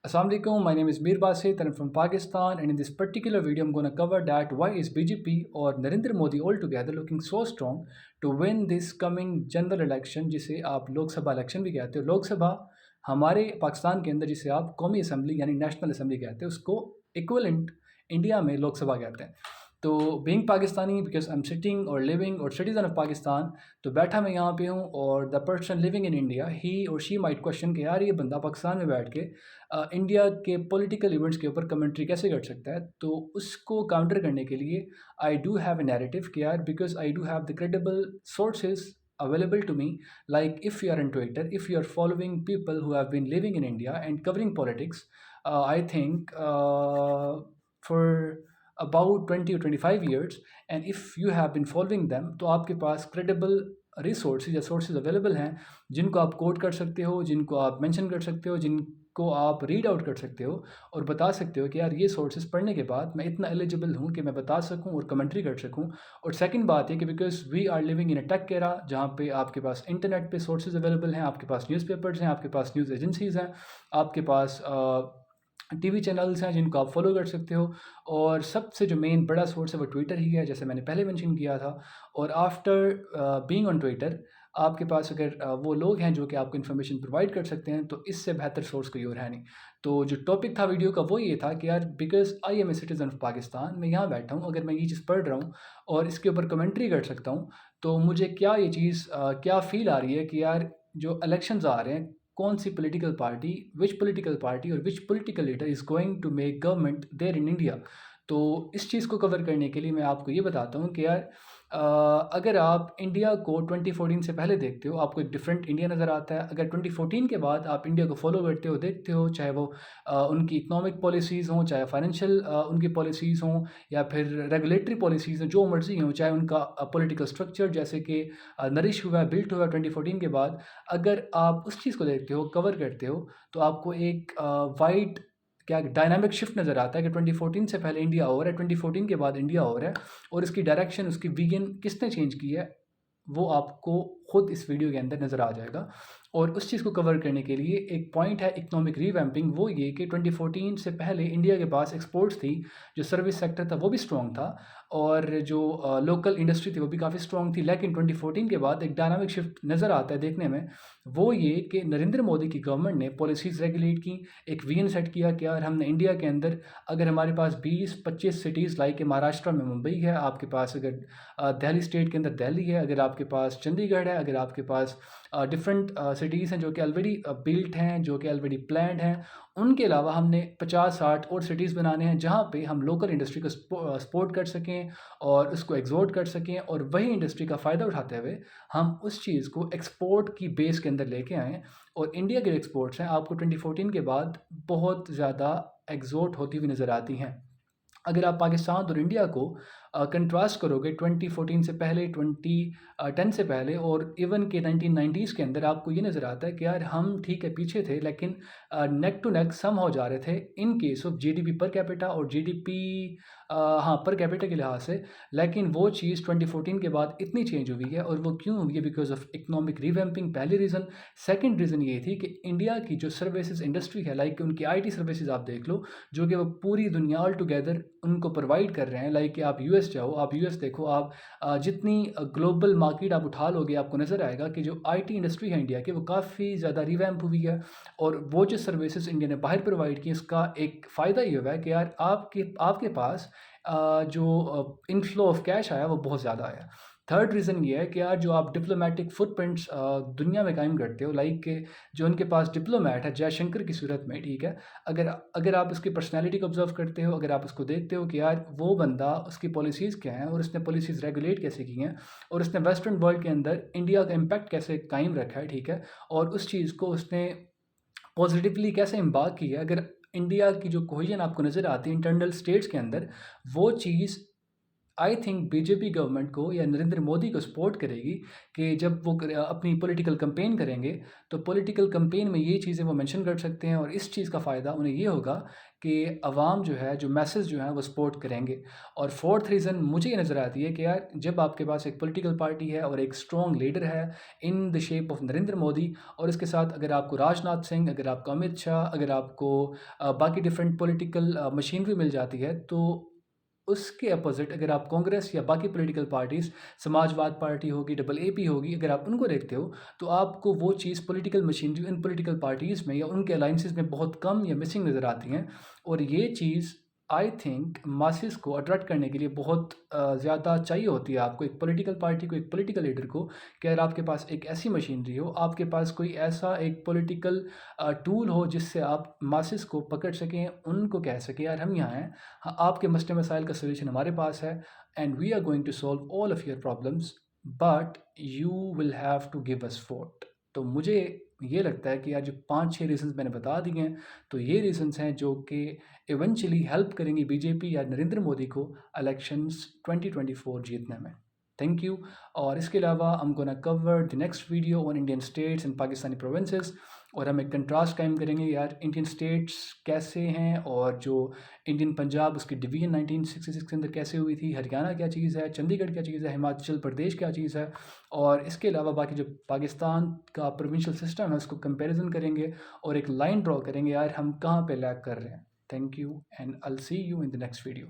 Assalamu alaikum, my name is Mir Basit and I'm from Pakistan, and in this particular video I'm going to cover that why is BJP or Narendra Modi altogether looking so strong to win this coming general election जिसे आप Lok Sabha election भी कहते हो। लोकसभा हमारे पाकिस्तान के अंदर जिसे आप कौमी असम्बली यानी नेशनल असम्बली कहते हैं, उसको इक्वलेंट इंडिया में लोकसभा कहते हैं। तो being Pakistani because I am sitting और लिविंग और सिटीज़न ऑफ पाकिस्तान, तो बैठा मैं यहाँ पे हूँ और the person living in India he और शी माइट क्वेश्चन कि यार ये बंदा पाकिस्तान में बैठ के इंडिया के पॉलिटिकल इवेंट्स के ऊपर कमेंट्री कैसे कर सकता है। तो उसको काउंटर करने के लिए I do have a narrative कि यार because I do have the credible sources available to me, like if you are on Twitter, if you are following people who have been living in India and covering politics, I think for about 20 or 25 years, and if you have been following them, तो आपके पास credible resources या sources available हैं जिनको आप coat कर सकते हो, जिनको आप मेंशन कर सकते हो, जिनको आप रीड आउट कर सकते हो और बता सकते हो कि यार ये सोर्सेज पढ़ने के बाद मैं इतना एलिजिबल हूँ कि मैं बता सकूँ और कमेंट्री कर सकूँ। और सेकंड बात है कि because we are living in a tech era जहाँ पे आपके पास इंटरनेट पे सोर्सेज अवेलेबल हैं, आपके पास न्यूज़पेपर्स हैं, आपके पास न्यूज़ एजेंसीज़ हैं, आपके पास टीवी चैनल्स हैं जिनको आप फॉलो कर सकते हो, और सबसे जो मेन बड़ा सोर्स है वो ट्विटर ही है, जैसे मैंने पहले मेंशन किया था। और आफ्टर बीइंग ऑन ट्विटर आपके पास अगर वो लोग हैं जो कि आपको इन्फॉर्मेशन प्रोवाइड कर सकते हैं, तो इससे बेहतर सोर्स कोई और है नहीं। तो जो टॉपिक था वीडियो का वो ये था कि यार because I am a citizen of Pakistan, मैं यहाँ बैठा हूँ, अगर मैं ये चीज़ पढ़ रहा हूँ और इसके ऊपर कमेंट्री कर सकता हूँ, तो मुझे क्या ये चीज़ क्या फ़ील आ रही है कि यार जो इलेक्शंस आ रहे हैं, कौन सी political party, which political party और which political leader is going to make government there in India. तो इस चीज़ को कवर करने के लिए मैं आपको ये बताता हूँ कि यार अगर आप इंडिया को 2014 से पहले देखते हो, आपको एक डिफरेंट इंडिया नज़र आता है। अगर 2014 के बाद आप इंडिया को फॉलो करते हो, देखते हो, चाहे वो उनकी इकोनॉमिक पॉलिसीज़ हों, चाहे फाइनेंशियल उनकी पॉलिसीज़ हों, या फिर रेगुलेटरी पॉलिसीज़ हों, जो मर्ज़ी हों, चाहे उनका पॉलिटिकल स्ट्रक्चर जैसे कि नरिश हुआ है, बिल्ट हुआ है 2014 के बाद, अगर आप उस चीज़ को देखते हो, कवर करते हो, तो आपको एक वाइड क्या डायनामिक शिफ्ट नज़र आता है कि 2014 से पहले इंडिया और है, 2014 के बाद इंडिया और है, और इसकी डायरेक्शन, उसकी विजन किसने चेंज की है वो आपको खुद इस वीडियो के अंदर नज़र आ जाएगा। और उस चीज़ को कवर करने के लिए एक पॉइंट है इकोनॉमिक रीवैम्पिंग, वो ये कि 2014 से पहले इंडिया के पास एक्सपोर्ट्स थी, जो सर्विस सेक्टर था वो भी स्ट्रॉन्ग था, और जो लोकल इंडस्ट्री थी वो भी काफ़ी स्ट्रॉन्ग थी। लेकिन 2014 के बाद एक डायनामिक शिफ्ट नज़र आता है देखने में, वो ये कि नरेंद्र मोदी की गवर्नमेंट ने पॉलिसीज़ रेगुलेट की, एक विजन सेट किया कि यार हमने इंडिया के अंदर अगर हमारे पास 20-25 सिटीज़ लाइक महाराष्ट्र में मुंबई है, आपके पास अगर दिल्ली स्टेट के अंदर दिल्ली है, अगर आपके पास चंडीगढ़ है, अगर आपके पास डिफरेंट सिटीज़ हैं जो कि ऑलरेडी बिल्ट हैं, जो कि ऑलरेडी प्लान्ड हैं, उनके अलावा हमने 50-60 और सिटीज़ बनाने हैं जहाँ पे हम लोकल इंडस्ट्री को सपोर्ट कर सकें और उसको एक्सपोर्ट कर सकें, और वही इंडस्ट्री का फ़ायदा उठाते हुए हम उस चीज़ को एक्सपोर्ट की बेस के अंदर लेके आएँ। और इंडिया के एक्सपोर्ट्स हैं आपको 2014 के बाद बहुत ज़्यादा एग्जोर्ट होती हुई नज़र आती हैं। अगर आप पाकिस्तान और इंडिया को कंट्रास्ट करोगे 2014 से पहले, 2010 से पहले, और इवन के 1990s के अंदर, आपको ये नज़र आता है कि यार हम ठीक है पीछे थे, लेकिन नेक टू नेक सम हो जा रहे थे in case of GDP per capita और जीडीपी हाँ पर कैपिटा के लिहाज से। लेकिन वो चीज़ 2014 के बाद इतनी चेंज हुई है, और वो क्यों हुई है? बिकॉज ऑफ इकोनॉमिक रिवैम्पिंग, पहली रीज़न। सेकंड रीज़न ये थी कि इंडिया की जो सर्विसेज इंडस्ट्री है, लाइक उनकी आईटी सर्विसेज आप देख लो, जो कि वो पूरी दुनिया ऑल टुगेदर उनको प्रोवाइड कर रहे हैं। लाइक कि आप यूएस जाओ, आप यूएस देखो, आप जितनी ग्लोबल मार्केट आप उठा लोगे, आपको नज़र आएगा कि जो आईटी इंडस्ट्री है इंडिया की वो काफ़ी ज़्यादा रिवैम्प हुई है। और वो जो सर्विसेज इंडिया ने बाहर प्रोवाइड की, उसका एक फ़ायदा ये हुआ है कि यार आपके आपके पास जो इनफ्लो ऑफ कैश आया वो बहुत ज़्यादा आया। थर्ड रीज़न ये है कि यार जो आप डिप्लोमेटिक फुटप्रिंट्स दुनिया में कायम करते हो, लाइक के जो उनके पास डिप्लोमेट है जयशंकर की सूरत में, ठीक है, अगर अगर आप उसकी पर्सनैलिटी को ऑब्जर्व करते हो, अगर आप उसको देखते हो कि यार वो बंदा, उसकी पॉलिसीज़ क्या हैं और उसने पॉलिसीज़ रेगुलेट कैसे की हैं, और उसने वेस्टर्न वर्ल्ड के अंदर इंडिया का इम्पैक्ट कैसे कायम रखा है, ठीक है, और उस चीज़ को उसने पॉजिटिवली कैसे इम्बाक की है। अगर इंडिया की जो कोहेजन आपको नज़र आती है इंटरनल स्टेट्स के अंदर, वो चीज़ आई थिंक बीजेपी गवर्नमेंट को या नरेंद्र मोदी को सपोर्ट करेगी कि जब वो अपनी पॉलिटिकल कैंपेन करेंगे तो पॉलिटिकल कैंपेन में ये चीज़ें वो मेंशन कर सकते हैं, और इस चीज़ का फ़ायदा उन्हें ये होगा कि अवाम जो है, जो मैसेज जो है वो सपोर्ट करेंगे। और फोर्थ रीज़न मुझे ये नज़र आती है कि यार जब आपके पास एक पॉलिटिकल पार्टी है और एक स्ट्रॉन्ग लीडर है in the shape of Narendra Modi, और इसके साथ अगर आपको राजनाथ सिंह, अगर आपको अमित शाह, अगर आपको बाकी डिफरेंट पॉलिटिकल मशीनरी मिल जाती है, तो उसके अपोजिट अगर आप कांग्रेस या बाकी पॉलिटिकल पार्टीज़, समाजवाद पार्टी होगी, डबल एपी होगी, अगर आप उनको देखते हो तो आपको वो चीज़ पॉलिटिकल मशीनरी इन पॉलिटिकल पार्टीज़ में या उनके अलाइंसेस में बहुत कम या मिसिंग नज़र आती हैं। और ये चीज़ आई थिंक मासेस को अट्रैक्ट करने के लिए बहुत ज़्यादा चाहिए होती है आपको, एक पॉलिटिकल पार्टी को, एक पॉलिटिकल लीडर को, कि अगर आपके पास एक ऐसी मशीनरी हो, आपके पास कोई ऐसा एक पॉलिटिकल टूल हो जिससे आप मासेस को पकड़ सकें, उनको कह सकें यार हम यहाँ हैं, हाँ, आपके मसले मसाइल का सोल्यूशन हमारे पास है, and we are going to solve all of your problems, but you will have to give us vote. तो मुझे ये लगता है कि यार जो 5-6 रीजंस मैंने बता दिए हैं, तो ये रीजंस हैं जो कि इवेंचुअली हेल्प करेंगी बीजेपी या नरेंद्र मोदी को इलेक्शंस 2024 जीतने में। Thank you. और इसके अलावा I am gonna cover the next video on Indian states and Pakistani provinces, और हम एक कंट्रास्ट कायम करेंगे यार इंडियन स्टेट्स कैसे हैं, और जो इंडियन पंजाब उसकी डिवीजन 1966 के अंदर कैसे हुई थी, हरियाणा क्या चीज़ है, चंडीगढ़ क्या चीज़ है, हिमाचल प्रदेश क्या चीज़ है, और इसके अलावा बाकी जो पाकिस्तान का प्रोविंशियल सिस्टम है उसको कंपैरिजन करेंगे और एक लाइन ड्रॉ करेंगे यार हम कहाँ पे लैग कर रहे हैं। Thank you and I will see you in the next video.